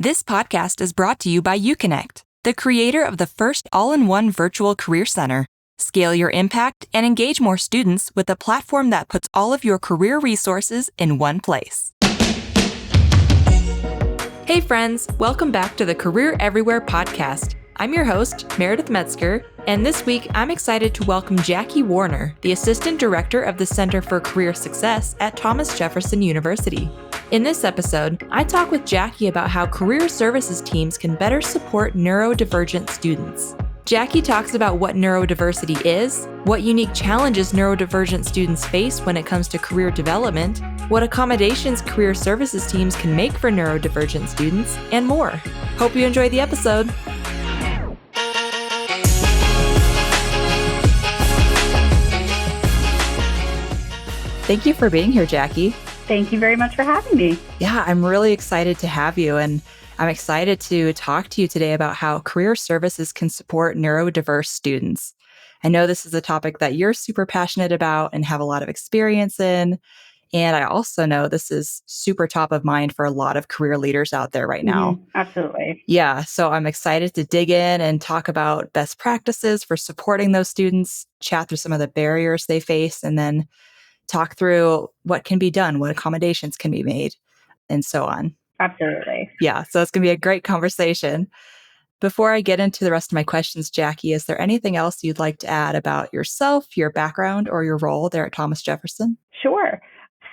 This podcast is brought to you by UConnect, the creator of the first all-in-one virtual career center. Scale your impact and engage more students with a platform that puts all of your career resources in one place. Hey friends, welcome back to the Career Everywhere podcast. I'm your host, Meredith Metzger, and this week I'm excited to welcome Jackie Warner, the Assistant Director of the Center for Career Success at Thomas Jefferson University. In this episode, I talk with Jackie about how career services teams can better support neurodivergent students. Jackie talks about what neurodiversity is, what unique challenges neurodivergent students face when it comes to career development, what accommodations career services teams can make for neurodivergent students, and more. Hope you enjoy the episode. Thank you for being here, Jackie. Thank you very much for having me. Yeah, I'm really excited to have you, and I'm excited to talk to you today about how career services can support neurodiverse students. I know this is a topic that you're super passionate about and have a lot of experience in, and I also know this is super top of mind for a lot of career leaders out there right now. Absolutely. Yeah, so I'm excited to dig in and talk about best practices for supporting those students, chat through some of the barriers they face, and then talk through what can be done, what accommodations can be made, and so on. Absolutely. Yeah, so it's going to be a great conversation. Before I get into the rest of my questions, Jackie, is there anything else you'd like to add about yourself, your background, or your role there at Thomas Jefferson? Sure.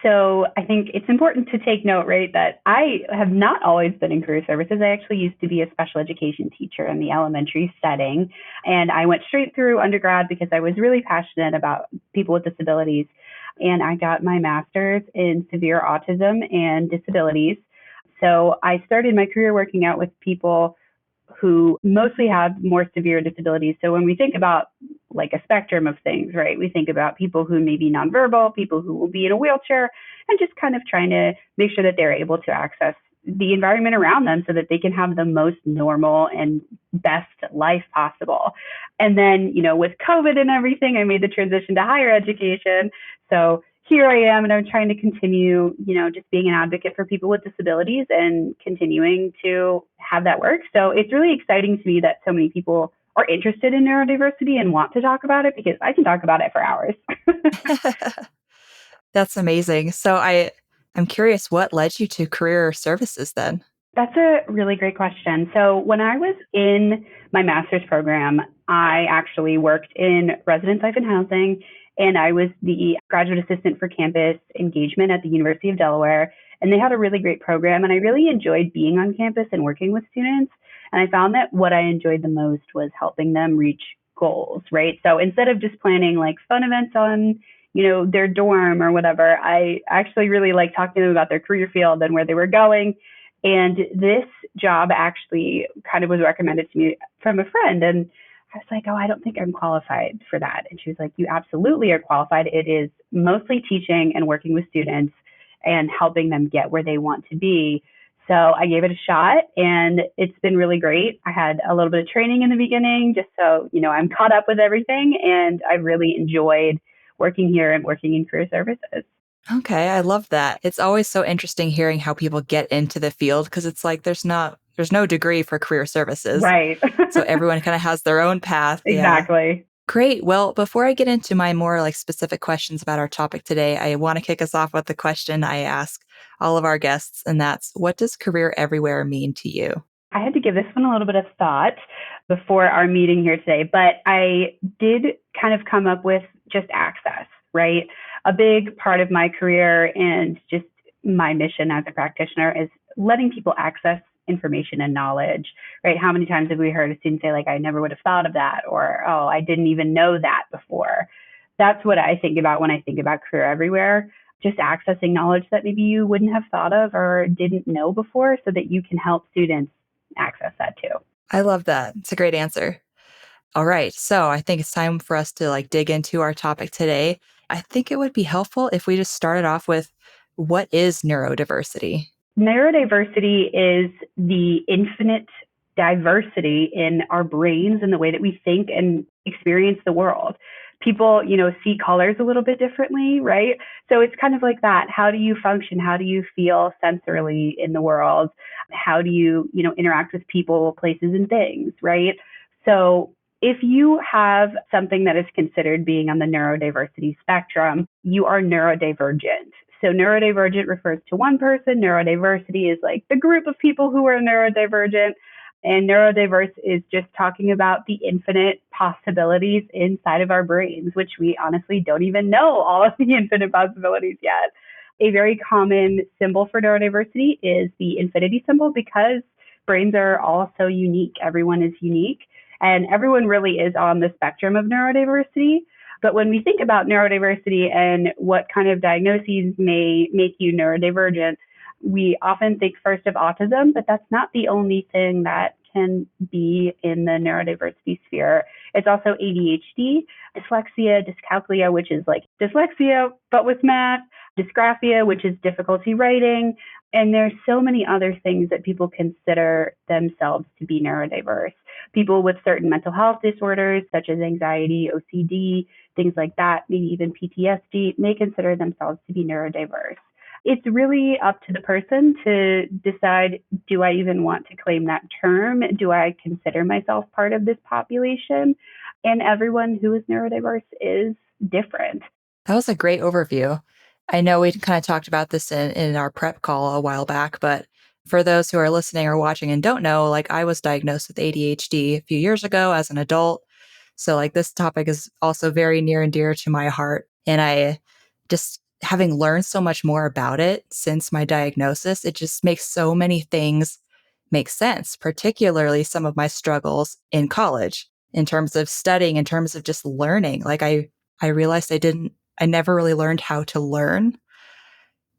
So I think it's important to take note, right, that I have not always been in career services. I actually used to be a special education teacher in the elementary setting, and I went straight through undergrad because I was really passionate about people with disabilities. And I got my master's in severe autism and disabilities. So I started my career working out with people who mostly have more severe disabilities. So when we think about like a spectrum of things, right, we think about people who may be nonverbal, people who will be in a wheelchair, and just kind of trying to make sure that they're able to access the environment around them so that they can have the most normal and best life possible. And then, with COVID and everything, I made the transition to higher education. So here I am, and I'm trying to continue, just being an advocate for people with disabilities and continuing to have that work. So it's really exciting to me that so many people are interested in neurodiversity and want to talk about it, because I can talk about it for hours. That's amazing. So I'm curious, what led you to career services then? That's a really great question. So when I was in my master's program, I actually worked in residence life and housing, and I was the graduate assistant for campus engagement at the University of Delaware. And they had a really great program, and I really enjoyed being on campus and working with students. And I found that what I enjoyed the most was helping them reach goals, right? So instead of just planning like fun events on their dorm or whatever, I actually really like talking to them about their career field and where they were going. And this job actually kind of was recommended to me from a friend. And I was like, oh, I don't think I'm qualified for that. And she was like, you absolutely are qualified. It is mostly teaching and working with students and helping them get where they want to be. So I gave it a shot, and it's been really great. I had a little bit of training in the beginning just so, I'm caught up with everything. And I really enjoyed working here and working in career services. Okay, I love that. It's always so interesting hearing how people get into the field, because it's like there's no degree for career services. Right. So everyone kind of has their own path. Exactly. Yeah. Great. Well, before I get into my more specific questions about our topic today, I want to kick us off with the question I ask all of our guests, and that's, what does career everywhere mean to you? I had to give this one a little bit of thought before our meeting here today, but I did kind of come up with just access, right? A big part of my career and just my mission as a practitioner is letting people access information and knowledge, right? How many times have we heard a student say, like, I never would have thought of that, or, oh, I didn't even know that before. That's what I think about when I think about career everywhere, just accessing knowledge that maybe you wouldn't have thought of or didn't know before, so that you can help students access that too. I love that. It's a great answer. All right. So I think it's time for us to dig into our topic today. I think it would be helpful if we just started off with, what is neurodiversity? Neurodiversity is the infinite diversity in our brains and the way that we think and experience the world. People, see colors a little bit differently, right? So it's kind of like that. How do you function? How do you feel sensorily in the world? How do you, interact with people, places, and things, right? So if you have something that is considered being on the neurodiversity spectrum, you are neurodivergent. So neurodivergent refers to one person. Neurodiversity is like the group of people who are neurodivergent. And neurodiverse is just talking about the infinite possibilities inside of our brains, which we honestly don't even know all of the infinite possibilities yet. A very common symbol for neurodiversity is the infinity symbol because brains are all so unique. Everyone is unique, and everyone really is on the spectrum of neurodiversity. But when we think about neurodiversity and what kind of diagnoses may make you neurodivergent, we often think first of autism, but that's not the only thing that can be in the neurodiversity sphere. It's also ADHD, dyslexia, dyscalculia, which is like dyslexia, but with math, dysgraphia, which is difficulty writing. And there's so many other things that people consider themselves to be neurodiverse. People with certain mental health disorders, such as anxiety, OCD, things like that, maybe even PTSD, may consider themselves to be neurodiverse. It's really up to the person to decide, do I even want to claim that term? Do I consider myself part of this population? And everyone who is neurodiverse is different. That was a great overview. I know we kind of talked about this in our prep call a while back, but for those who are listening or watching and don't know, like I was diagnosed with ADHD a few years ago as an adult. So like this topic is also very near and dear to my heart. And I just having learned so much more about it since my diagnosis, it just makes so many things make sense, particularly some of my struggles in college in terms of studying, in terms of just learning. Like I realized I never really learned how to learn.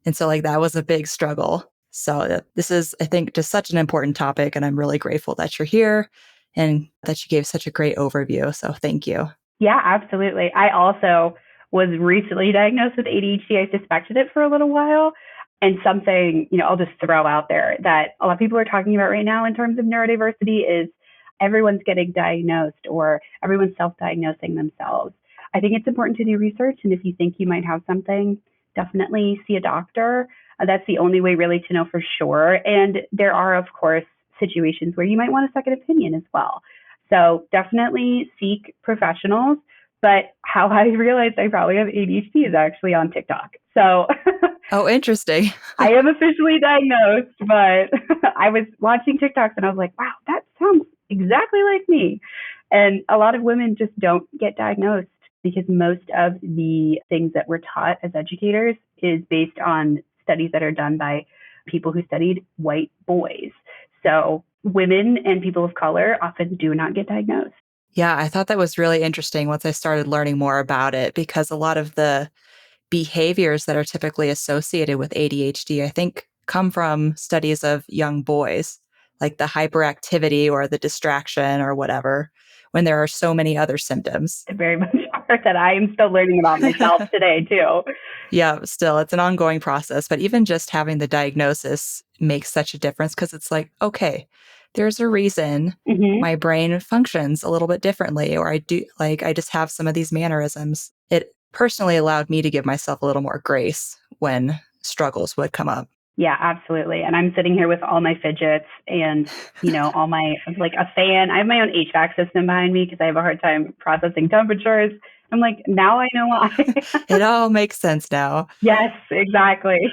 And so like that was a big struggle. So this is, I think, just such an important topic. And I'm really grateful that you're here and that you gave such a great overview. So thank you. Yeah, absolutely. I also was recently diagnosed with ADHD. I suspected it for a little while. And something, I'll just throw out there that a lot of people are talking about right now in terms of neurodiversity is everyone's getting diagnosed or everyone's self-diagnosing themselves. I think it's important to do research. And if you think you might have something, definitely see a doctor. That's the only way really to know for sure. And there are, of course, situations where you might want a second opinion as well. So definitely seek professionals. But how I realized I probably have ADHD is actually on TikTok. So oh, interesting. I am officially diagnosed, but I was watching TikToks and I was like, wow, that sounds exactly like me. And a lot of women just don't get diagnosed because most of the things that we're taught as educators is based on studies that are done by people who studied white boys. So women and people of color often do not get diagnosed. Yeah, I thought that was really interesting once I started learning more about it, because a lot of the behaviors that are typically associated with ADHD, I think, come from studies of young boys, like the hyperactivity or the distraction or whatever, when there are so many other symptoms. It very much are that I am still learning about myself today, too. Yeah, still, it's an ongoing process. But even just having the diagnosis makes such a difference because it's like, okay, there's a reason my brain functions a little bit differently, or I just have some of these mannerisms. It personally allowed me to give myself a little more grace when struggles would come up. Yeah, absolutely. And I'm sitting here with all my fidgets and, all my, like a fan. I have my own HVAC system behind me because I have a hard time processing temperatures. I'm like, now I know why. It all makes sense now. Yes, exactly.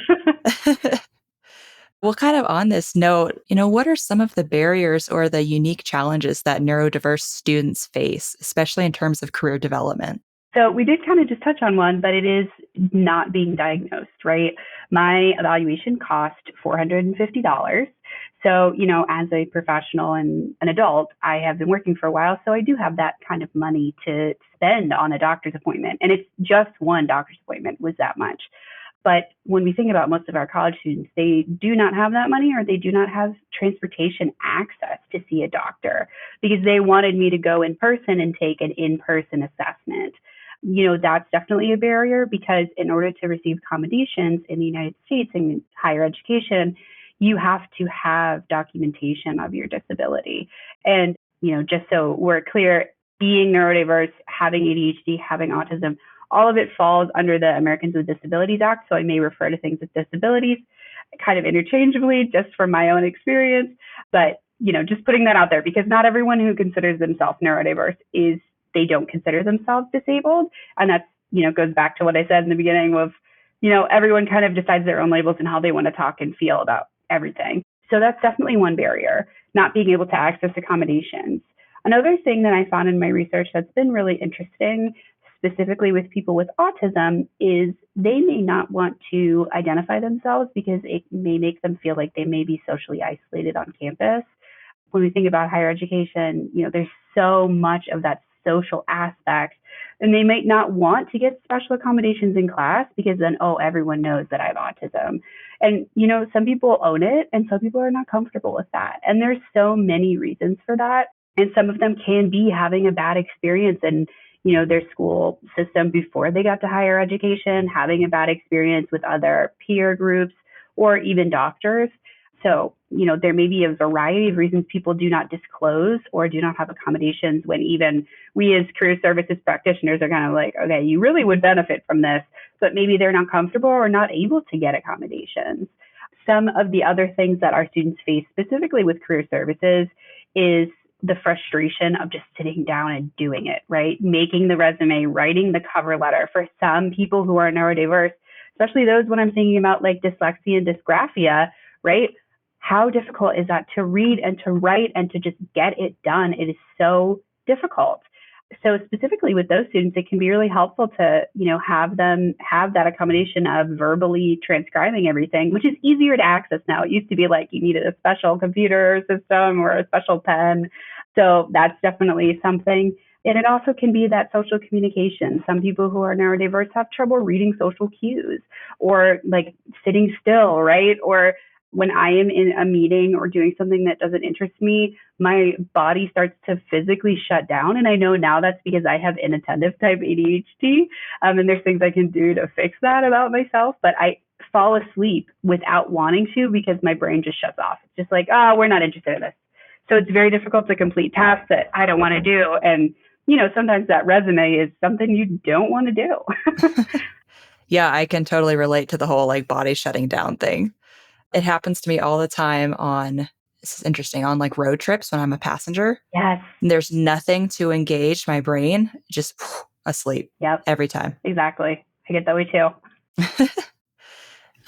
Well, kind of on this note, what are some of the barriers or the unique challenges that neurodiverse students face, especially in terms of career development? So we did kind of just touch on one, but it is not being diagnosed, right? My evaluation cost $450. So, as a professional and an adult, I have been working for a while, so I do have that kind of money to spend on a doctor's appointment. And it's just one doctor's appointment was that much. But when we think about most of our college students, they do not have that money or they do not have transportation access to see a doctor because they wanted me to go in person and take an in-person assessment. That's definitely a barrier because in order to receive accommodations in the United States in higher education, you have to have documentation of your disability. And, just so we're clear, being neurodiverse, having ADHD, having autism, all of it falls under the Americans with Disabilities Act. So I may refer to things as disabilities kind of interchangeably just from my own experience. But, just putting that out there, because not everyone who considers themselves neurodiverse they don't consider themselves disabled. And that's, goes back to what I said in the beginning of, everyone kind of decides their own labels and how they want to talk and feel about everything. So that's definitely one barrier, not being able to access accommodations. Another thing that I found in my research that's been really interesting, specifically with people with autism, is they may not want to identify themselves because it may make them feel like they may be socially isolated on campus. When we think about higher education, there's so much of that social aspect, and they might not want to get special accommodations in class because then, everyone knows that I have autism. And, some people own it and some people are not comfortable with that. And there's so many reasons for that. And some of them can be having a bad experience in, their school system before they got to higher education, having a bad experience with other peer groups or even doctors. So, there may be a variety of reasons people do not disclose or do not have accommodations when even we as career services practitioners are kind of like, okay, you really would benefit from this, but maybe they're not comfortable or not able to get accommodations. Some of the other things that our students face specifically with career services is the frustration of just sitting down and doing it, right? Making the resume, writing the cover letter. For some people who are neurodiverse, especially those when I'm thinking about like dyslexia and dysgraphia, right? How difficult is that to read and to write and to just get it done? It is so difficult. So specifically with those students, it can be really helpful to, have them have that accommodation of verbally transcribing everything, which is easier to access now. It used to be like you needed a special computer system or a special pen. So that's definitely something. And it also can be that social communication. Some people who are neurodiverse have trouble reading social cues or like sitting still, right? Or when I am in a meeting or doing something that doesn't interest me, my body starts to physically shut down. And I know now that's because I have inattentive type ADHD. And there's things I can do to fix that about myself. But I fall asleep without wanting to because my brain just shuts off. It's just like, we're not interested in this. So it's very difficult to complete tasks that I don't want to do. And, sometimes that resume is something you don't want to do. Yeah, I can totally relate to the whole like body shutting down thing. It happens to me all the time this is interesting, on like road trips when I'm a passenger. Yes. And there's nothing to engage my brain, just asleep. Yep. Every time. Exactly. I get that way too.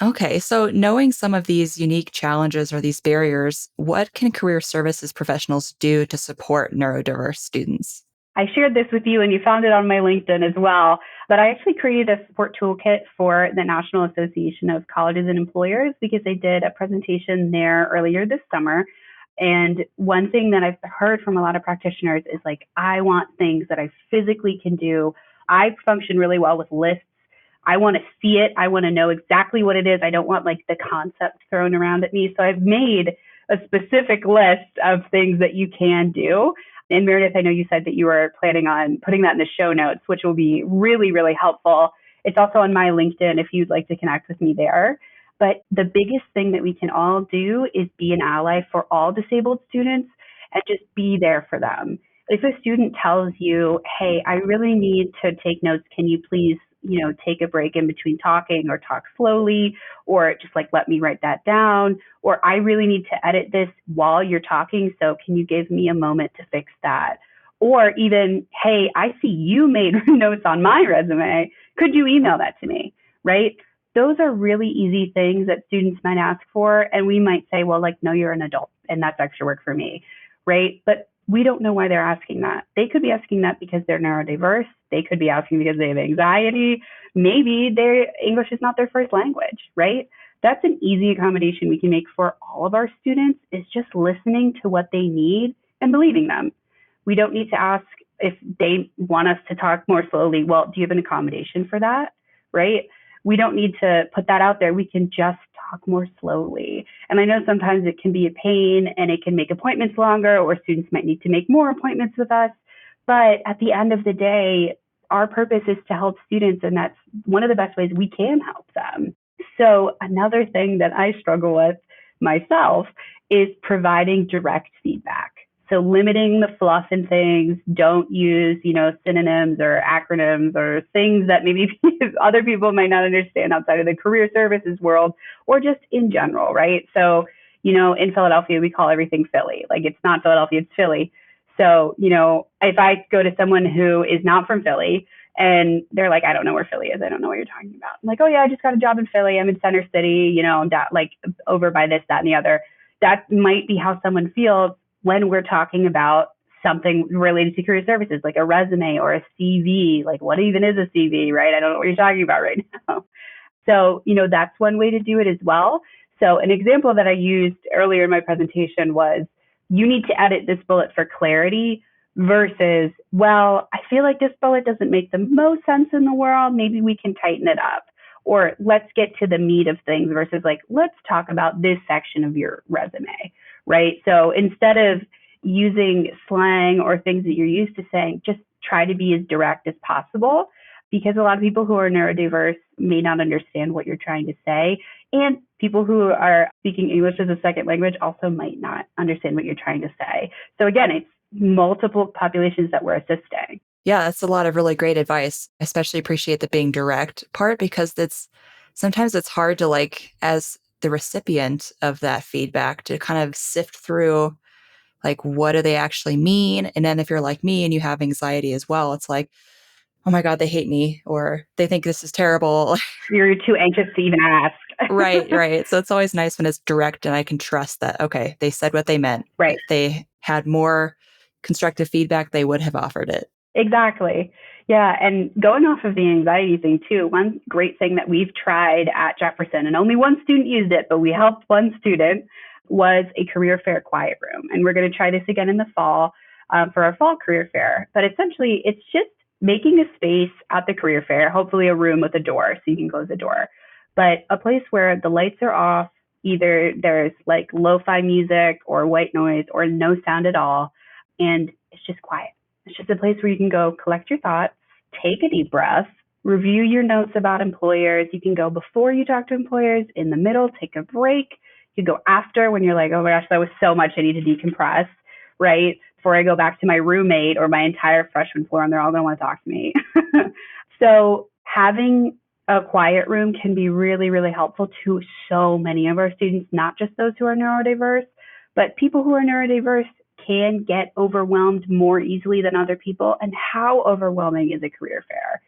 Okay, so knowing some of these unique challenges or these barriers, what can career services professionals do to support neurodiverse students? I shared this with you and you found it on my LinkedIn as well, but I actually created a support toolkit for the National Association of Colleges and Employers because I did a presentation there earlier this summer. And one thing that I've heard from a lot of practitioners is like, I want things that I physically can do. I function really well with lists. I want to see it. I want to know exactly what it is. I don't want like the concept thrown around at me. So I've made a specific list of things that you can do. And Meredith, I know you said that you were planning on putting that in the show notes, which will be really, really helpful. It's also on my LinkedIn if you'd like to connect with me there. But the biggest thing that we can all do is be an ally for all disabled students and just be there for them. If a student tells you, hey, I really need to take notes, can you please, take a break in between talking or talk slowly, or just like, let me write that down, or I really need to edit this while you're talking. So can you give me a moment to fix that? Or even, hey, I see you made notes on my resume. Could you email that to me? Right? Those are really easy things that students might ask for. And we might say, well, like, no, you're an adult and that's extra work for me. Right? But we don't know why they're asking that. They could be asking that because they're neurodiverse. They could be asking because they have anxiety. Maybe their English is not their first language, right? That's an easy accommodation we can make for all of our students, is just listening to what they need and believing them. We don't need to ask if they want us to talk more slowly. Well, do you have an accommodation for that, right? We don't need to put that out there. We can just talk more slowly. And I know sometimes it can be a pain and it can make appointments longer, or students might need to make more appointments with us. But at the end of the day, our purpose is to help students, and that's one of the best ways we can help them. So another thing that I struggle with myself is providing direct feedback. So limiting the fluff in things, don't use, synonyms or acronyms or things that maybe other people might not understand outside of the career services world or just in general, right? So, in Philadelphia, we call everything Philly. Like it's not Philadelphia, it's Philly. So, if I go to someone who is not from Philly and they're like, I don't know where Philly is. I don't know what you're talking about. I'm like, oh yeah, I just got a job in Philly. I'm in Center City, like over by this, that, and the other. That might be how someone feels when we're talking about something related to career services, like a resume or a CV. Like what even is a CV, right? I don't know what you're talking about right now. So, that's one way to do it as well. So an example that I used earlier in my presentation was you need to edit this bullet for clarity versus, well, I feel like this bullet doesn't make the most sense in the world. Maybe we can tighten it up. Or let's get to the meat of things versus like, let's talk about this section of your resume, right? So instead of using slang or things that you're used to saying, just try to be as direct as possible, because a lot of people who are neurodiverse may not understand what you're trying to say. And people who are speaking English as a second language also might not understand what you're trying to say. So again, it's multiple populations that we're assisting. Yeah, that's a lot of really great advice. I especially appreciate the being direct part because sometimes it's hard to like, as the recipient of that feedback, to kind of sift through like, what do they actually mean? And then if you're like me and you have anxiety as well, it's like, oh my God, they hate me or they think this is terrible. You're too anxious to even ask. Right. So it's always nice when it's direct and I can trust that, okay, they said what they meant. Right. If they had more constructive feedback, they would have offered it. Exactly. Yeah. And going off of the anxiety thing too, one great thing that we've tried at Jefferson, and only one student used it, but we helped one student, was a career fair quiet room. And we're going to try this again in the fall for our fall career fair. But essentially, it's just making a space at the career fair, hopefully a room with a door so you can close the door, but a place where the lights are off, either there's like lo-fi music or white noise or no sound at all, and it's just quiet. It's just a place where you can go collect your thoughts, take a deep breath, review your notes about employers. You can go before you talk to employers, in the middle, take a break. You can go after when you're like, oh my gosh, that was so much, I need to decompress, right? Before I go back to my roommate or my entire freshman floor and they're all going to want to talk to me. So having a quiet room can be really, really helpful to so many of our students, not just those who are neurodiverse, but people who are neurodiverse can get overwhelmed more easily than other people. And how overwhelming is a career fair?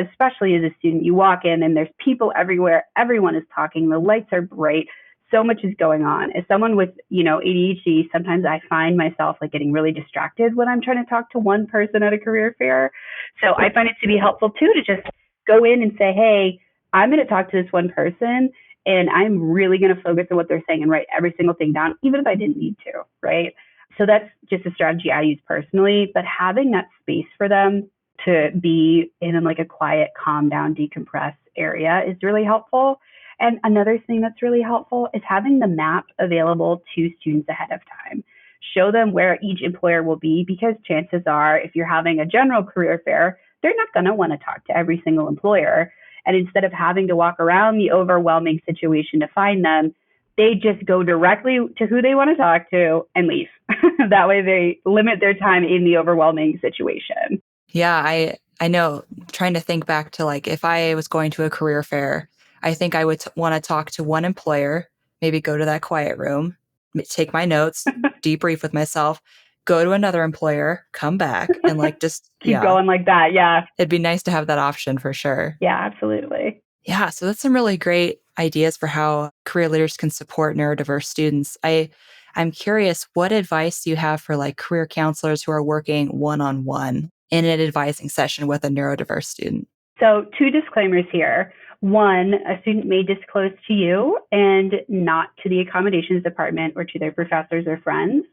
Especially as a student, you walk in and there's people everywhere. Everyone is talking. The lights are bright. So much is going on. As someone with, ADHD, sometimes I find myself like getting really distracted when I'm trying to talk to one person at a career fair. So I find it to be helpful too, to just go in and say, hey, I'm going to talk to this one person and I'm really going to focus on what they're saying and write every single thing down, even if I didn't need to, right? So that's just a strategy I use personally, but having that space for them to be in like a quiet, calm down, decompress area is really helpful. And another thing that's really helpful is having the map available to students ahead of time. Show them where each employer will be, because chances are if you're having a general career fair, they're not going to want to talk to every single employer. And instead of having to walk around the overwhelming situation to find them, they just go directly to who they want to talk to and leave. That way they limit their time in the overwhelming situation. Yeah, I know, trying to think back to like, if I was going to a career fair, I think I would want to talk to one employer, maybe go to that quiet room, take my notes, debrief with myself, go to another employer, come back, and like just keep going like that. Yeah. It'd be nice to have that option for sure. Yeah, absolutely. Yeah. So that's some really great ideas for how career leaders can support neurodiverse students. I'm curious, what advice do you have for like career counselors who are working one-on-one in an advising session with a neurodiverse student? So 2 disclaimers here. One, a student may disclose to you and not to the accommodations department or to their professors or friends.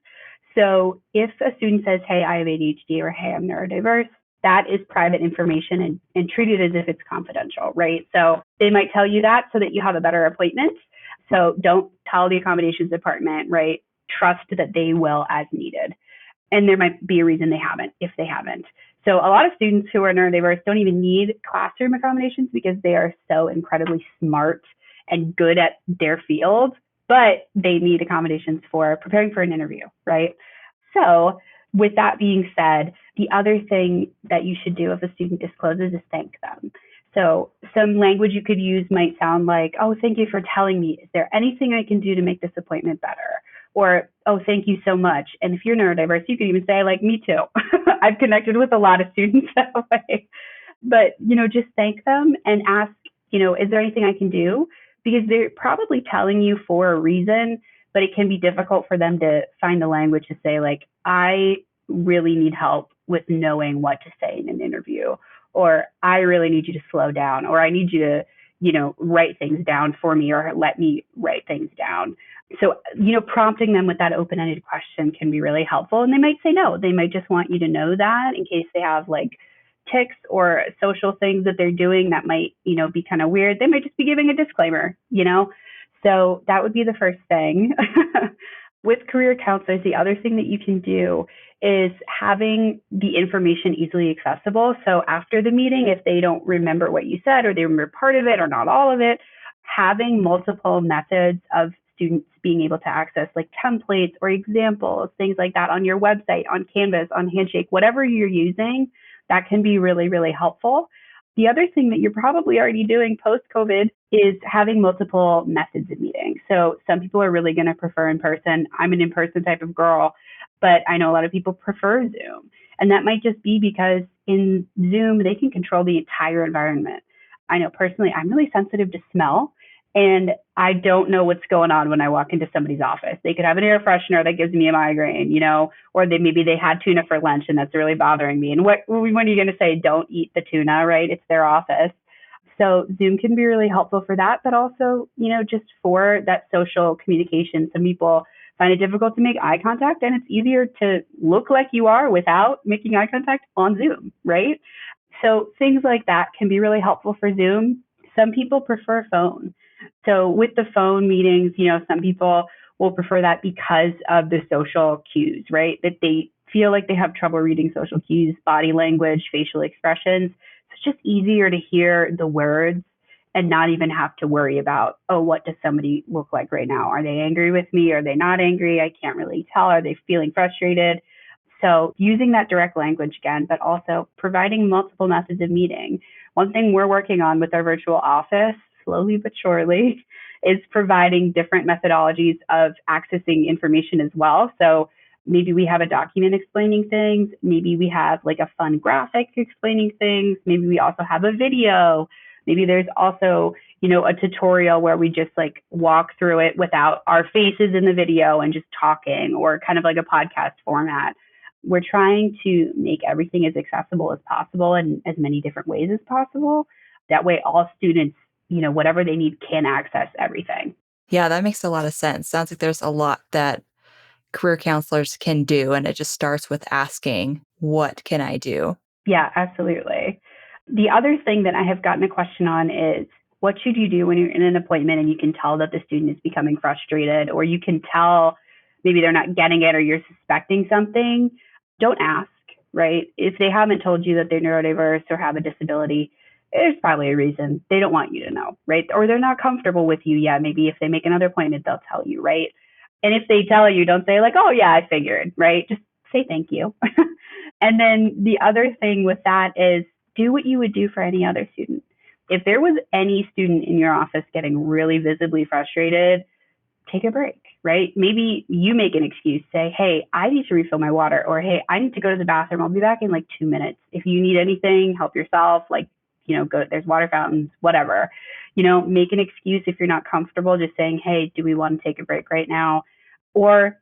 So if a student says, hey, I have ADHD, or hey, I'm neurodiverse, that is private information and treated as if it's confidential, right? So they might tell you that so that you have a better appointment. So don't tell the accommodations department, right? Trust that they will as needed. And there might be a reason they haven't, if they haven't. So a lot of students who are neurodiverse don't even need classroom accommodations because they are so incredibly smart and good at their field, but they need accommodations for preparing for an interview, right? So with that being said, the other thing that you should do if a student discloses is thank them. So some language you could use might sound like, oh, thank you for telling me. Is there anything I can do to make this appointment better? Or, oh, thank you so much. And if you're neurodiverse, you could even say, like, me too. I've connected with a lot of students that way. But, just thank them and ask, is there anything I can do? Because they're probably telling you for a reason, but it can be difficult for them to find the language to say, like, I really need help with knowing what to say in an interview, or I really need you to slow down, or I need you to, write things down for me, or let me write things down. So, prompting them with that open-ended question can be really helpful. And they might say no. They might just want you to know that in case they have like tics or social things that they're doing that might, be kind of weird. They might just be giving a disclaimer, So that would be the first thing. With career counselors, the other thing that you can do is having the information easily accessible. So after the meeting, if they don't remember what you said, or they remember part of it or not all of it, having multiple methods of students being able to access, like templates or examples, things like that on your website, on Canvas, on Handshake, whatever you're using, that can be really, really helpful. The other thing that you're probably already doing post-COVID is having multiple methods of meeting. So some people are really going to prefer in person. I'm an in-person type of girl, but I know a lot of people prefer Zoom. And that might just be because in Zoom, they can control the entire environment. I know personally, I'm really sensitive to smell. And I don't know what's going on when I walk into somebody's office. They could have an air freshener that gives me a migraine, or maybe they had tuna for lunch and that's really bothering me. And when are you going to say, don't eat the tuna, right? It's their office. So Zoom can be really helpful for that, but also, just for that social communication. Some people find it difficult to make eye contact, and it's easier to look like you are without making eye contact on Zoom, right? So things like that can be really helpful for Zoom. Some people prefer phone. So with the phone meetings, some people will prefer that because of the social cues, right? That they feel like they have trouble reading social cues, body language, facial expressions. So it's just easier to hear the words and not even have to worry about, oh, what does somebody look like right now? Are they angry with me? Are they not angry? I can't really tell. Are they feeling frustrated? So using that direct language again, but also providing multiple methods of meeting. One thing we're working on with our virtual office, slowly but surely, is providing different methodologies of accessing information as well. So maybe we have a document explaining things. Maybe we have like a fun graphic explaining things. Maybe we also have a video. Maybe there's also, a tutorial where we just like walk through it without our faces in the video and just talking, or kind of like a podcast format. We're trying to make everything as accessible as possible in as many different ways as possible. That way all students, whatever they need, can access everything. Yeah, that makes a lot of sense. Sounds like there's a lot that career counselors can do, and it just starts with asking, what can I do? Yeah, absolutely. The other thing that I have gotten a question on is, what should you do when you're in an appointment and you can tell that the student is becoming frustrated, or you can tell maybe they're not getting it, or you're suspecting something? Don't ask, right? If they haven't told you that they're neurodiverse or have a disability, there's probably a reason. They don't want you to know, right? Or they're not comfortable with you yet. Maybe if they make another appointment, they'll tell you, right? And if they tell you, don't say like, oh yeah, I figured, right? Just say thank you. And then the other thing with that is, do what you would do for any other student. If there was any student in your office getting really visibly frustrated, take a break, right? Maybe you make an excuse, say, hey, I need to refill my water, or hey, I need to go to the bathroom. I'll be back in like 2 minutes. If you need anything, help yourself, like, go, there's water fountains, whatever. Make an excuse if you're not comfortable, just saying, hey, do we want to take a break right now? Or,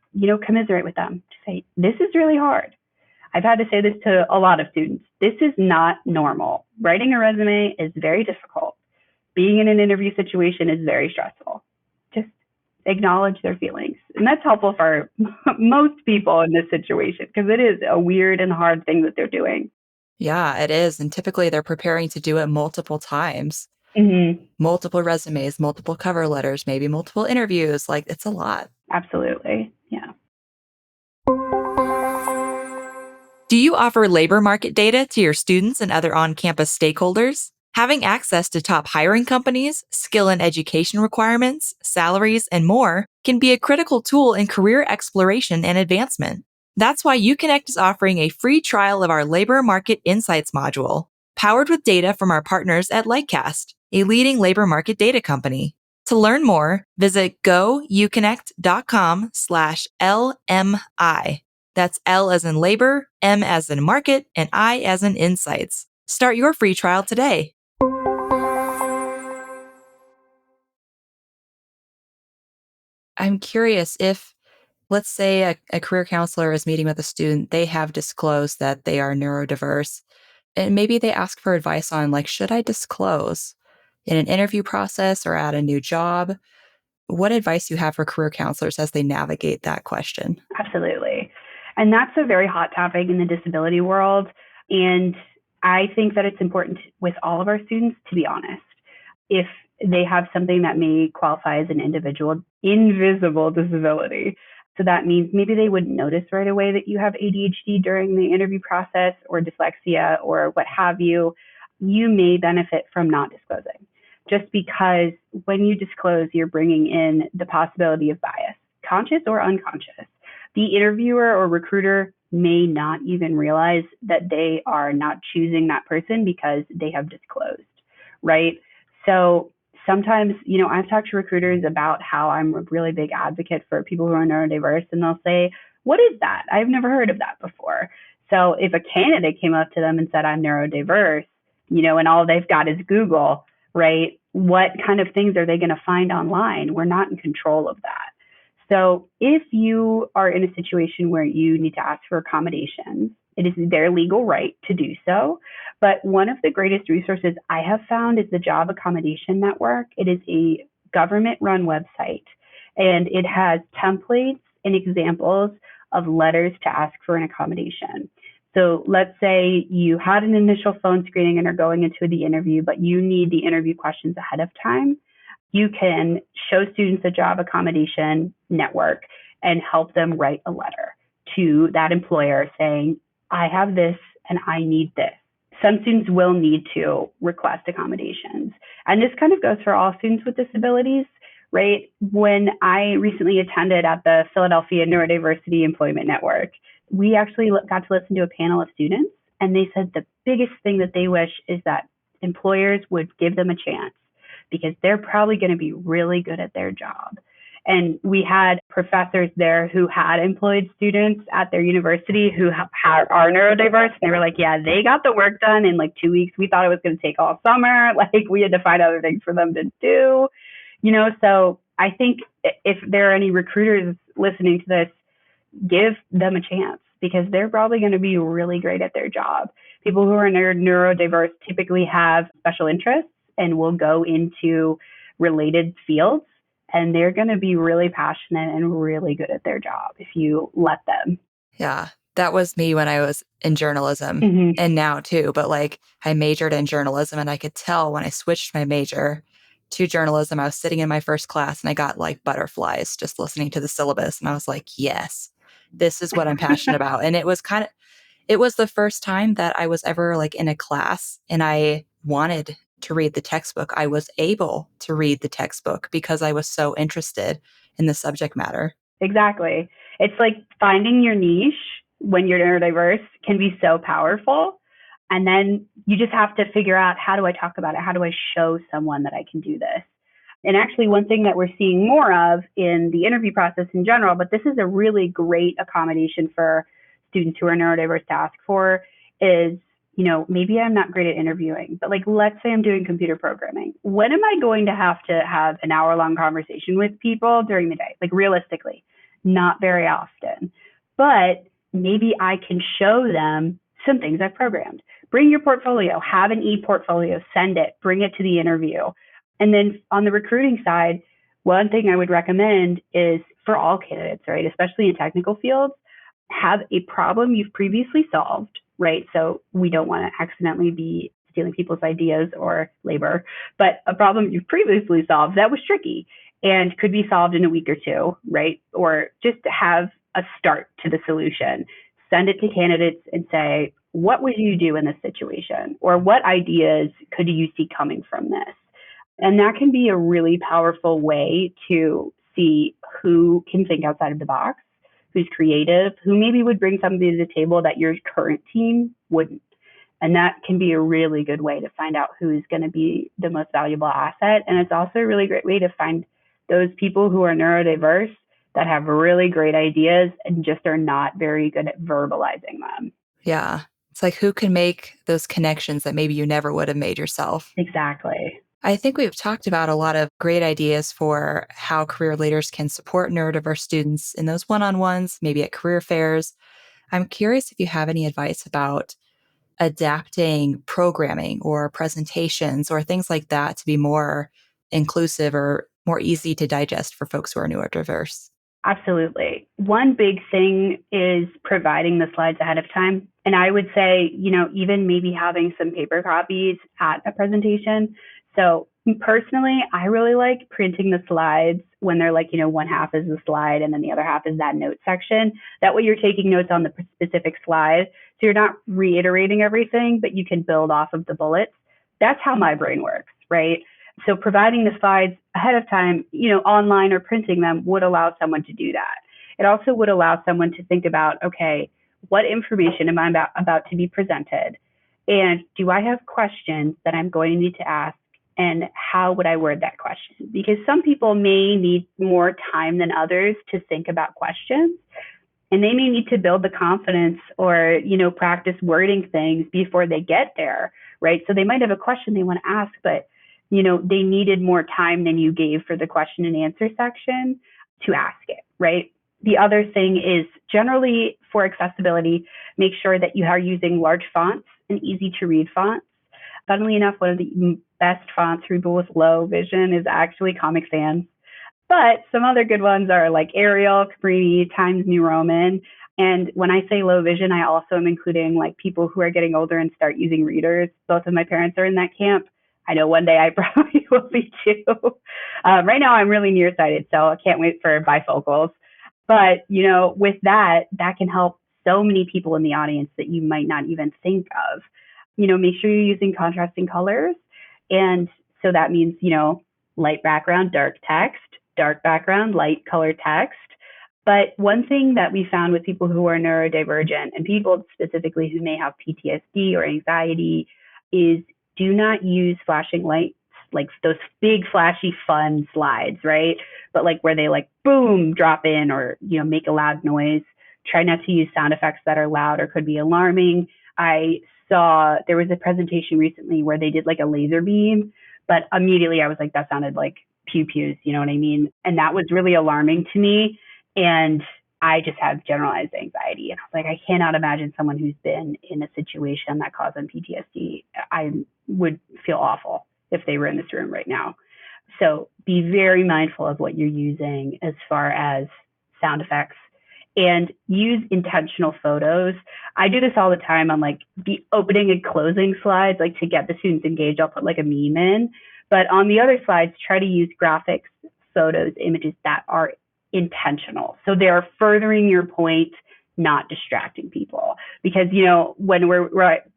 commiserate with them. Just say, this is really hard. I've had to say this to a lot of students. This is not normal. Writing a resume is very difficult. Being in an interview situation is very stressful. Just acknowledge their feelings. And that's helpful for most people in this situation, because it is a weird and hard thing that they're doing. Yeah, it is. And typically they're preparing to do it multiple times. Mm-hmm. Multiple resumes, multiple cover letters, maybe multiple interviews. Like, it's a lot. Absolutely. Yeah. Do you offer labor market data to your students and other on-campus stakeholders? Having access to top hiring companies, skill and education requirements, salaries, and more can be a critical tool in career exploration and advancement. That's why UConnect is offering a free trial of our Labor Market Insights module, powered with data from our partners at Lightcast, a leading labor market data company. To learn more, visit gouconnect.com/LMI. That's L as in labor, M as in market, and I as in insights. Start your free trial today. I'm curious if, let's say, a career counselor is meeting with a student, they have disclosed that they are neurodiverse, and maybe they ask for advice on, like, should I disclose in an interview process or at a new job? What advice do you have for career counselors as they navigate that question? Absolutely. And that's a very hot topic in the disability world. And I think that it's important with all of our students to be honest. If they have something that may qualify as an invisible disability. So that means maybe they wouldn't notice right away that you have ADHD during the interview process or dyslexia or what have you. You may benefit from not disclosing just because when you disclose, you're bringing in the possibility of bias, conscious or unconscious. The interviewer or recruiter may not even realize that they are not choosing that person because they have disclosed, right? So sometimes, I've talked to recruiters about how I'm a really big advocate for people who are neurodiverse, and they'll say, what is that? I've never heard of that before. So if a candidate came up to them and said, I'm neurodiverse, and all they've got is Google, right? What kind of things are they going to find online? We're not in control of that. So if you are in a situation where you need to ask for accommodations, it is their legal right to do so. But one of the greatest resources I have found is the Job Accommodation Network. It is a government-run website, and it has templates and examples of letters to ask for an accommodation. So let's say you had an initial phone screening and are going into the interview, but you need the interview questions ahead of time. You can show students a Job Accommodation Network and help them write a letter to that employer saying, I have this and I need this. Some students will need to request accommodations. And this kind of goes for all students with disabilities, right? When I recently attended at the Philadelphia Neurodiversity Employment Network, we actually got to listen to a panel of students, and they said the biggest thing that they wish is that employers would give them a chance because they're probably going to be really good at their job. And we had professors there who had employed students at their university who are neurodiverse. And they were like, yeah, they got the work done in like 2 weeks. We thought it was going to take all summer. Like we had to find other things for them to do, so I think if there are any recruiters listening to this, give them a chance because they're probably going to be really great at their job. People who are neurodiverse typically have special interests and will go into related fields. And they're going to be really passionate and really good at their job if you let them. Yeah, that was me when I was in journalism and now too. But like I majored in journalism and I could tell when I switched my major to journalism, I was sitting in my first class and I got like butterflies just listening to the syllabus. And I was like, yes, this is what I'm passionate about. And it was the first time that I was ever like in a class and I wanted to read the textbook. I was able to read the textbook because I was so interested in the subject matter. Exactly. It's like finding your niche when you're neurodiverse can be so powerful. And then you just have to figure out, how do I talk about it? How do I show someone that I can do this? And actually, one thing that we're seeing more of in the interview process in general, but this is a really great accommodation for students who are neurodiverse to ask for, is maybe I'm not great at interviewing, but like, let's say I'm doing computer programming. When am I going to have an hour-long conversation with people during the day? Like realistically, not very often. But maybe I can show them some things I've programmed. Bring your portfolio, have an e-portfolio, send it, bring it to the interview. And then on the recruiting side, one thing I would recommend is for all candidates, right, especially in technical fields, have a problem you've previously solved, right? So we don't want to accidentally be stealing people's ideas or labor, but a problem you've previously solved that was tricky and could be solved in a week or two, right? Or just have a start to the solution. Send it to candidates and say, what would you do in this situation? Or what ideas could you see coming from this? And that can be a really powerful way to see who can think outside of the box, who's creative, who maybe would bring something to the table that your current team wouldn't. And that can be a really good way to find out who's going to be the most valuable asset. And it's also a really great way to find those people who are neurodiverse that have really great ideas and just are not very good at verbalizing them. Yeah. It's like who can make those connections that maybe you never would have made yourself. Exactly. I think we've talked about a lot of great ideas for how career leaders can support neurodiverse students in those one-on-ones, maybe at career fairs. I'm curious if you have any advice about adapting programming or presentations or things like that to be more inclusive or more easy to digest for folks who are neurodiverse. Absolutely. One big thing is providing the slides ahead of time. And I would say, even maybe having some paper copies at a presentation. So personally, I really like printing the slides when they're like, one half is the slide and then the other half is that note section. That way you're taking notes on the specific slide. So you're not reiterating everything, but you can build off of the bullets. That's how my brain works, right? So providing the slides ahead of time, online or printing them would allow someone to do that. It also would allow someone to think about, okay, what information am I about to be presented? And do I have questions that I'm going to need to ask? And how would I word that question? Because some people may need more time than others to think about questions. And they may need to build the confidence or, practice wording things before they get there, right? So they might have a question they want to ask, but they needed more time than you gave for the question and answer section to ask it, right? The other thing is generally for accessibility, make sure that you are using large fonts and easy to read fonts. Funnily enough, one of the best fonts for people with low vision is actually Comic Sans. But some other good ones are like Arial, Cabrini, Times New Roman. And when I say low vision, I also am including like people who are getting older and start using readers. Both of my parents are in that camp. I know one day I probably will be too. Right now I'm really nearsighted, so I can't wait for bifocals. But, with that can help so many people in the audience that you might not even think of. Make sure you're using contrasting colors. And so that means, light background, dark text, dark background, light color text. But one thing that we found with people who are neurodivergent and people specifically who may have PTSD or anxiety is do not use flashing lights, like those big flashy fun slides, right? But like where they like boom, drop in or, make a loud noise. Try not to use sound effects that are loud or could be alarming. I saw there was a presentation recently where they did like a laser beam, but immediately I was like, that sounded like pew pews, you know what I mean? And that was really alarming to me. And I just have generalized anxiety. And I was like, I cannot imagine someone who's been in a situation that caused them PTSD. I would feel awful if they were in this room right now. So be very mindful of what you're using as far as sound effects and use intentional photos. I do this all the time on like the opening and closing slides, like to get the students engaged, I'll put like a meme in. But on the other slides, try to use graphics, photos, images that are intentional. So they're furthering your point, not distracting people. Because, when we're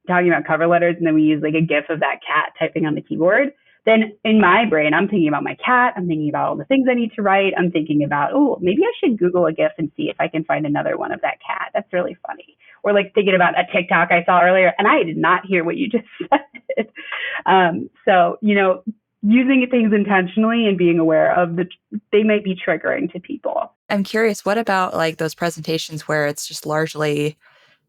talking about cover letters and then we use like a GIF of that cat typing on the keyboard, then in my brain, I'm thinking about my cat. I'm thinking about all the things I need to write. I'm thinking about, maybe I should Google a GIF and see if I can find another one of that cat. That's really funny. Or like thinking about a TikTok I saw earlier and I did not hear what you just said. So, using things intentionally and being aware of they might be triggering to people. I'm curious, what about like those presentations where it's just largely,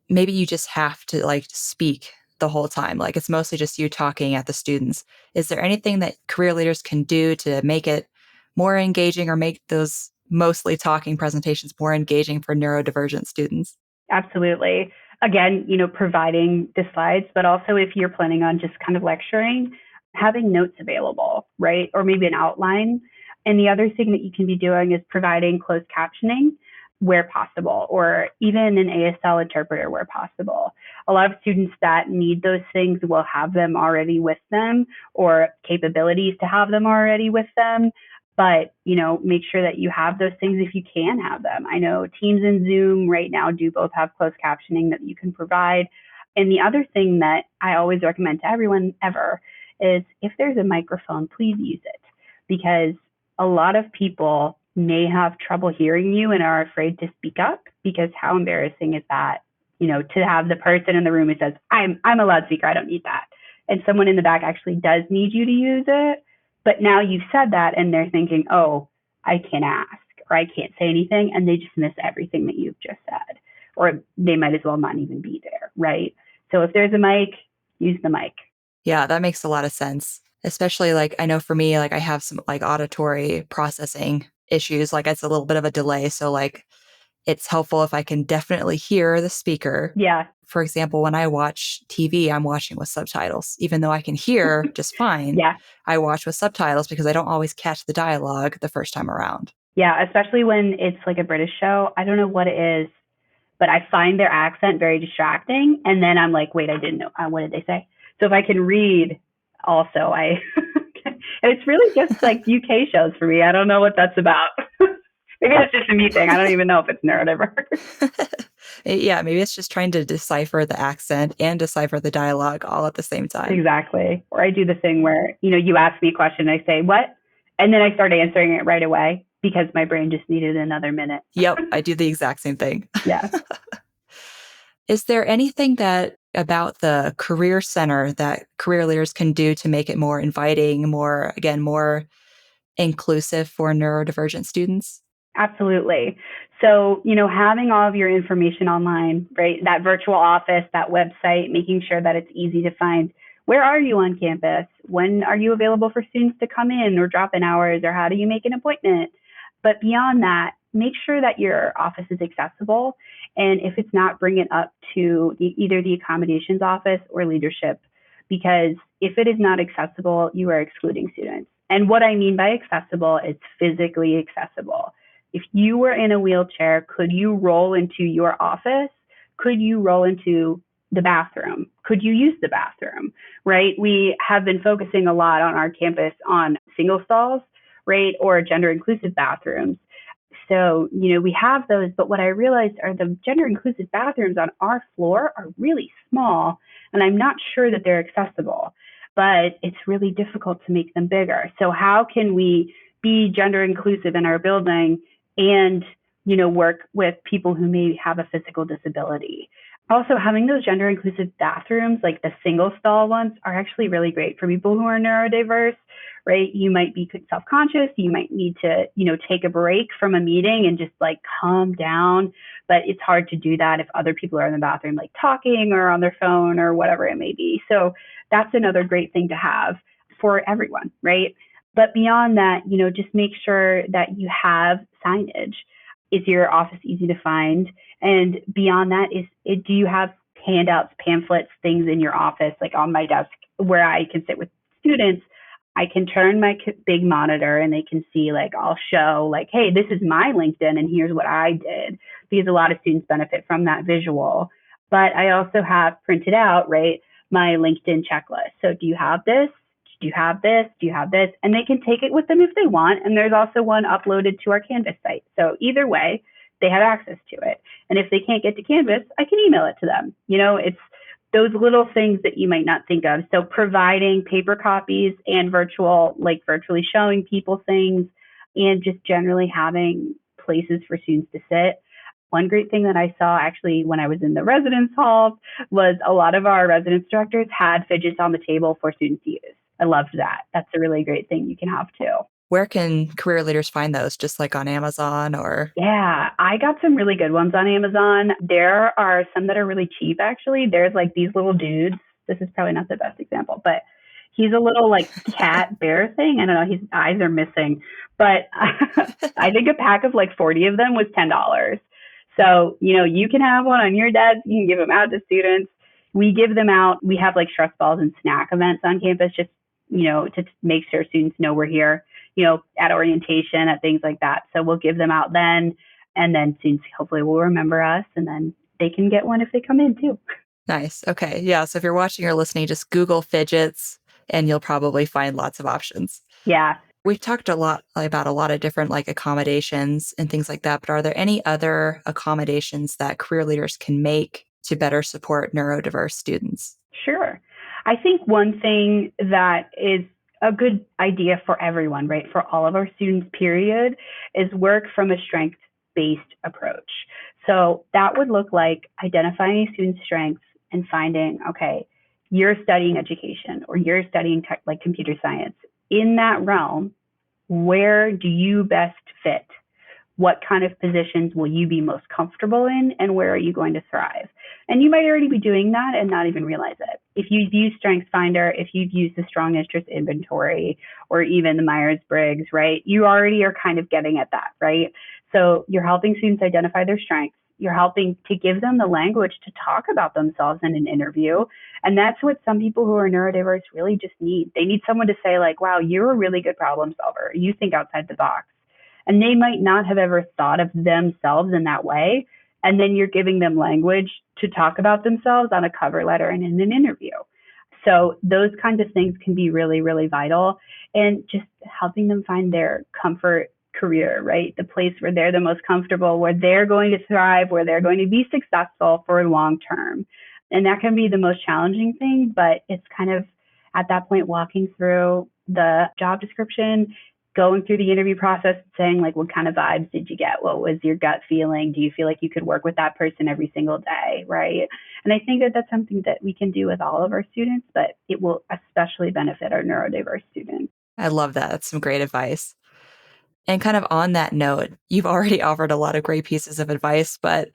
maybe you just have to like speak the whole time, like it's mostly just you talking at the students. Is there anything that career leaders can do to make it more engaging or make those mostly talking presentations more engaging for neurodivergent students? Absolutely. Again, providing the slides, but also if you're planning on just kind of lecturing, having notes available, right? Or maybe an outline. And the other thing that you can be doing is providing closed captioning where possible, or even an ASL interpreter where possible. A lot of students that need those things will have them already with them or capabilities to have them already with them. But, make sure that you have those things if you can have them. I know Teams and Zoom right now do both have closed captioning that you can provide. And the other thing that I always recommend to everyone ever is if there's a microphone, please use it, because a lot of people may have trouble hearing you and are afraid to speak up because how embarrassing is that, to have the person in the room who says, I'm a loudspeaker, I don't need that. And someone in the back actually does need you to use it. But now you've said that and they're thinking, oh, I can't ask or I can't say anything. And they just miss everything that you've just said. Or they might as well not even be there, right? So if there's a mic, use the mic. Yeah, that makes a lot of sense. Especially like, I know for me, like I have some like auditory processing issues. Like it's a little bit of a delay. So like it's helpful if I can definitely hear the speaker. Yeah. For example, when I watch TV, I'm watching with subtitles. Even though I can hear just fine, Yeah. I watch with subtitles because I don't always catch the dialogue the first time around. Yeah, especially when it's like a British show. I don't know what it is, but I find their accent very distracting. And then I'm like, wait, I didn't know. What did they say? So if I can read also, and it's really just like UK shows for me. I don't know what that's about. Maybe it's just a me thing. I don't even know if it's neurodiverse. Yeah, maybe it's just trying to decipher the accent and decipher the dialogue all at the same time. Exactly. Or I do the thing where, you ask me a question and I say, what? And then I start answering it right away because my brain just needed another minute. Yep, I do the exact same thing. Yeah. Is there anything that about the Career Center that career leaders can do to make it more inviting, more inclusive for neurodivergent students? Absolutely. So, having all of your information online, right? That virtual office, that website, making sure that it's easy to find. Where are you on campus? When are you available for students to come in or drop in hours, or how do you make an appointment? But beyond that, make sure that your office is accessible. And if it's not, bring it up to either the accommodations office or leadership, because if it is not accessible, you are excluding students. And what I mean by accessible, it's physically accessible. If you were in a wheelchair, could you roll into your office? Could you roll into the bathroom? Could you use the bathroom, right? We have been focusing a lot on our campus on single stalls, right? Or gender inclusive bathrooms. So, we have those, but what I realized are the gender inclusive bathrooms on our floor are really small, and I'm not sure that they're accessible, but it's really difficult to make them bigger. So how can we be gender inclusive in our building and, work with people who may have a physical disability? Also, having those gender inclusive bathrooms, like the single stall ones, are actually really great for people who are neurodiverse, right? You might be self-conscious. You might need to, take a break from a meeting and just like calm down. But it's hard to do that if other people are in the bathroom, like talking or on their phone or whatever it may be. So that's another great thing to have for everyone, right? But beyond that, just make sure that you have signage. Is your office easy to find? And beyond that, do you have handouts, pamphlets, things in your office, like on my desk where I can sit with students? I can turn my big monitor and they can see, like, I'll show like, hey, this is my LinkedIn and here's what I did, because a lot of students benefit from that visual. But I also have printed out, right, my LinkedIn checklist. So do you have this? Do you have this? Do you have this? And they can take it with them if they want. And there's also one uploaded to our Canvas site. So either way, they have access to it. And if they can't get to Canvas, I can email it to them. It's those little things that you might not think of. So providing paper copies and virtually showing people things, and just generally having places for students to sit. One great thing that I saw actually when I was in the residence hall was a lot of our residence directors had fidgets on the table for students to use. I loved that. That's a really great thing you can have too. Where can career leaders find those? Just like on Amazon or? Yeah, I got some really good ones on Amazon. There are some that are really cheap, actually. There's like these little dudes. This is probably not the best example, but he's a little like cat bear thing. I don't know. His eyes are missing, but I think a pack of like 40 of them was $10. So, you can have one on your desk. You can give them out to students. We give them out. We have like stress balls and snack events on campus, just, to make sure students know we're here, at orientation, at things like that. So we'll give them out then, and then students hopefully will remember us, and then they can get one if they come in too. Nice. Okay. Yeah. So if you're watching or listening, just Google fidgets and you'll probably find lots of options. Yeah. We've talked a lot about a lot of different like accommodations and things like that, but are there any other accommodations that career leaders can make to better support neurodiverse students? Sure. I think one thing that is a good idea for everyone, right, for all of our students, period, is work from a strength-based approach. So that would look like identifying a student's strengths and finding, okay, you're studying education or you're studying tech, like computer science. In that realm, where do you best fit? What kind of positions will you be most comfortable in, and where are you going to thrive? And you might already be doing that and not even realize it. If you've used StrengthsFinder, if you've used the strong interest inventory, or even the Myers-Briggs, right? You already are kind of getting at that, right? So you're helping students identify their strengths. You're helping to give them the language to talk about themselves in an interview. And that's what some people who are neurodiverse really just need. They need someone to say, like, wow, you're a really good problem solver. You think outside the box. And they might not have ever thought of themselves in that way. And then you're giving them language to talk about themselves on a cover letter and in an interview. So those kinds of things can be really, really vital, and just helping them find their comfort career, right? The place where they're the most comfortable, where they're going to thrive, where they're going to be successful for long term. And that can be the most challenging thing, but it's kind of at that point walking through the job description, going through the interview process, saying, like, what kind of vibes did you get? What was your gut feeling? Do you feel like you could work with that person every single day, right? And I think that that's something that we can do with all of our students, but it will especially benefit our neurodiverse students. I love that. That's some great advice. And kind of on that note, you've already offered a lot of great pieces of advice, but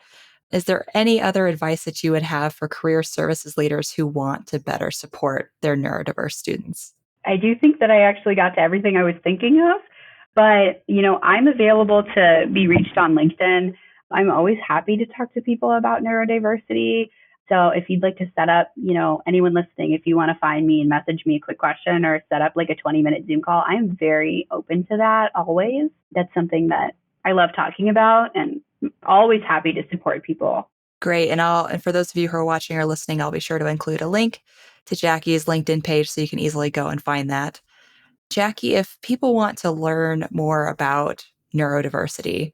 is there any other advice that you would have for career services leaders who want to better support their neurodiverse students? I do think that I actually got to everything I was thinking of, but I'm available to be reached on LinkedIn. I'm always happy to talk to people about neurodiversity. So if you'd like to set up, anyone listening, if you want to find me and message me a quick question or set up like a 20-minute Zoom call, I'm very open to that always. That's something that I love talking about, and always happy to support people. Great. And for those of you who are watching or listening, I'll be sure to include a link to Jackie's LinkedIn page so you can easily go and find that. Jackie, if people want to learn more about neurodiversity,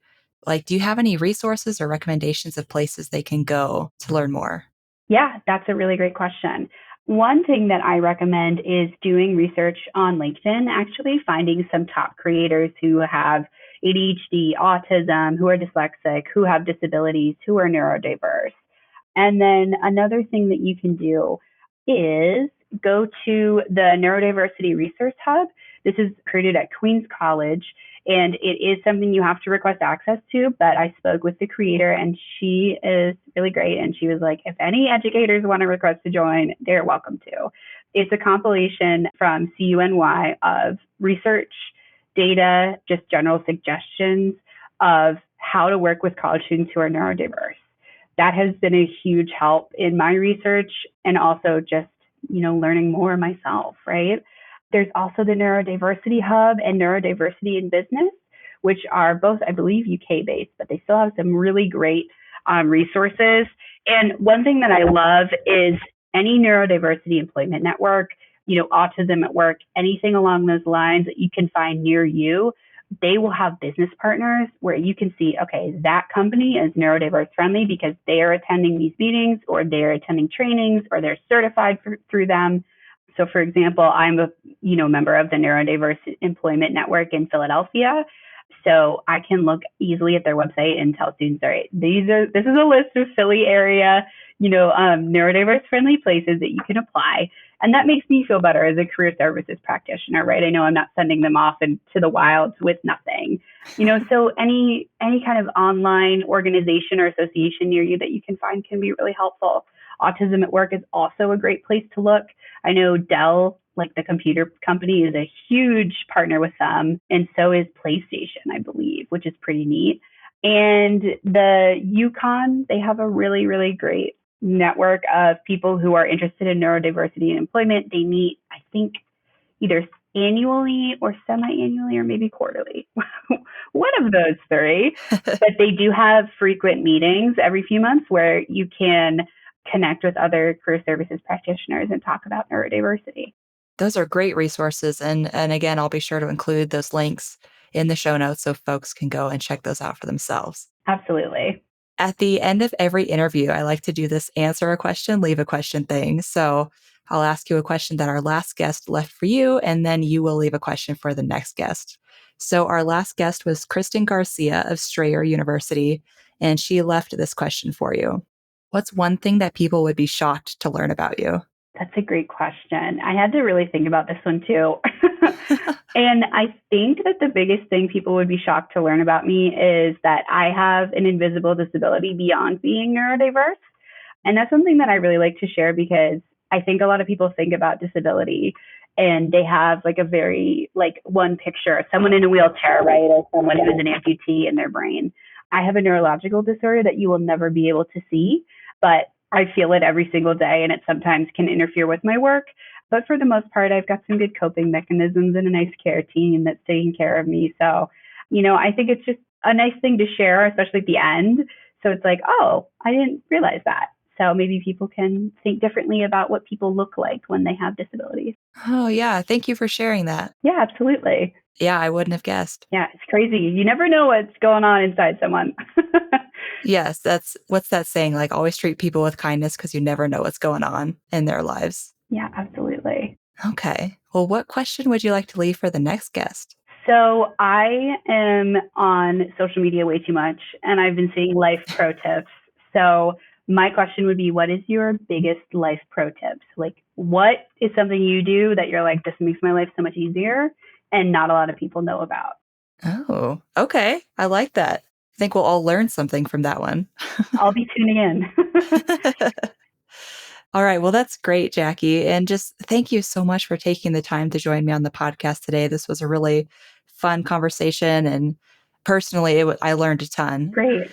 do you have any resources or recommendations of places they can go to learn more? Yeah, that's a really great question. One thing that I recommend is doing research on LinkedIn, actually finding some top creators who have ADHD, autism, who are dyslexic, who have disabilities, who are neurodiverse. And then another thing that you can do is go to the Neurodiversity Resource Hub. This is created at Queens College, and it is something you have to request access to. But I spoke with the creator, and she is really great. And she was like, if any educators want to request to join, they're welcome to. It's a compilation from CUNY of research, data, just general suggestions of how to work with college students who are neurodiverse. That has been a huge help in my research, and also just, learning more myself, right? There's also the Neurodiversity Hub and Neurodiversity in Business, which are both, I believe, UK based, but they still have some really great resources. And one thing that I love is any neurodiversity employment network, autism at work, anything along those lines that you can find near you. They will have business partners where you can see, okay, that company is neurodiverse friendly because they are attending these meetings, or they're attending trainings, or they're certified through them. So for example, I'm a member of the Neurodiverse Employment Network in Philadelphia. So I can look easily at their website and tell students, all right, this is a list of Philly area, neurodiverse friendly places that you can apply. And that makes me feel better as a career services practitioner, right? I know I'm not sending them off into the wilds with nothing, so any kind of online organization or association near you that you can find can be really helpful. Autism at Work is also a great place to look. I know Dell, like the computer company, is a huge partner with them. And so is PlayStation, I believe, which is pretty neat. And the UConn, they have a really, really great network of people who are interested in neurodiversity and employment. They meet, I think, either annually or semi-annually or maybe quarterly. One of those three. But they do have frequent meetings every few months where you can connect with other career services practitioners and talk about neurodiversity. Those are great resources. And again, I'll be sure to include those links in the show notes so folks can go and check those out for themselves. Absolutely. At the end of every interview, I like to do this answer a question, leave a question thing. So I'll ask you a question that our last guest left for you, and then you will leave a question for the next guest. So our last guest was Kristen Garcia of Strayer University, and she left this question for you. What's one thing that people would be shocked to learn about you? That's a great question. I had to really think about this one too. And I think that the biggest thing people would be shocked to learn about me is that I have an invisible disability beyond being neurodiverse. And that's something that I really like to share because I think a lot of people think about disability and they have like a very one picture, someone in a wheelchair, right? Or someone who's an amputee in their brain. I have a neurological disorder that you will never be able to see, but I feel it every single day and it sometimes can interfere with my work. But for the most part, I've got some good coping mechanisms and a nice care team that's taking care of me. So, I think it's just a nice thing to share, especially at the end. So it's like, oh, I didn't realize that. So maybe people can think differently about what people look like when they have disabilities. Oh, yeah. Thank you for sharing that. Yeah, absolutely. Yeah, I wouldn't have guessed. Yeah, it's crazy. You never know what's going on inside someone. Yes, what's that saying? Like, always treat people with kindness because you never know what's going on in their lives. Yeah, absolutely. Okay. Well, what question would you like to leave for the next guest? So I am on social media way too much, and I've been seeing life pro tips. So my question would be, what is your biggest life pro tips? Like, what is something you do that you're like, this makes my life so much easier and not a lot of people know about? Oh, okay. I like that. I think we'll all learn something from that one. I'll be tuning in. All right. Well, that's great, Jackie. And just thank you so much for taking the time to join me on the podcast today. This was a really fun conversation. And personally, I learned a ton. Great.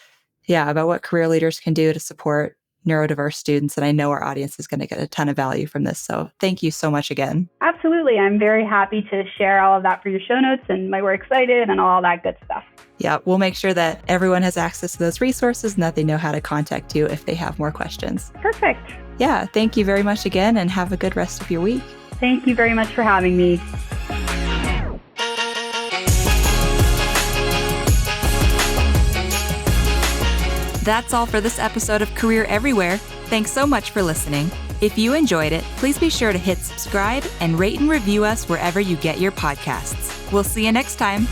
Yeah, about what career leaders can do to support neurodiverse students. And I know our audience is going to get a ton of value from this. So thank you so much again. Absolutely. I'm very happy to share all of that for your show notes and my We're Excited and all that good stuff. Yeah, we'll make sure that everyone has access to those resources and that they know how to contact you if they have more questions. Perfect. Yeah, thank you very much again and have a good rest of your week. Thank you very much for having me. That's all for this episode of Career Everywhere. Thanks so much for listening. If you enjoyed it, please be sure to hit subscribe and rate and review us wherever you get your podcasts. We'll see you next time.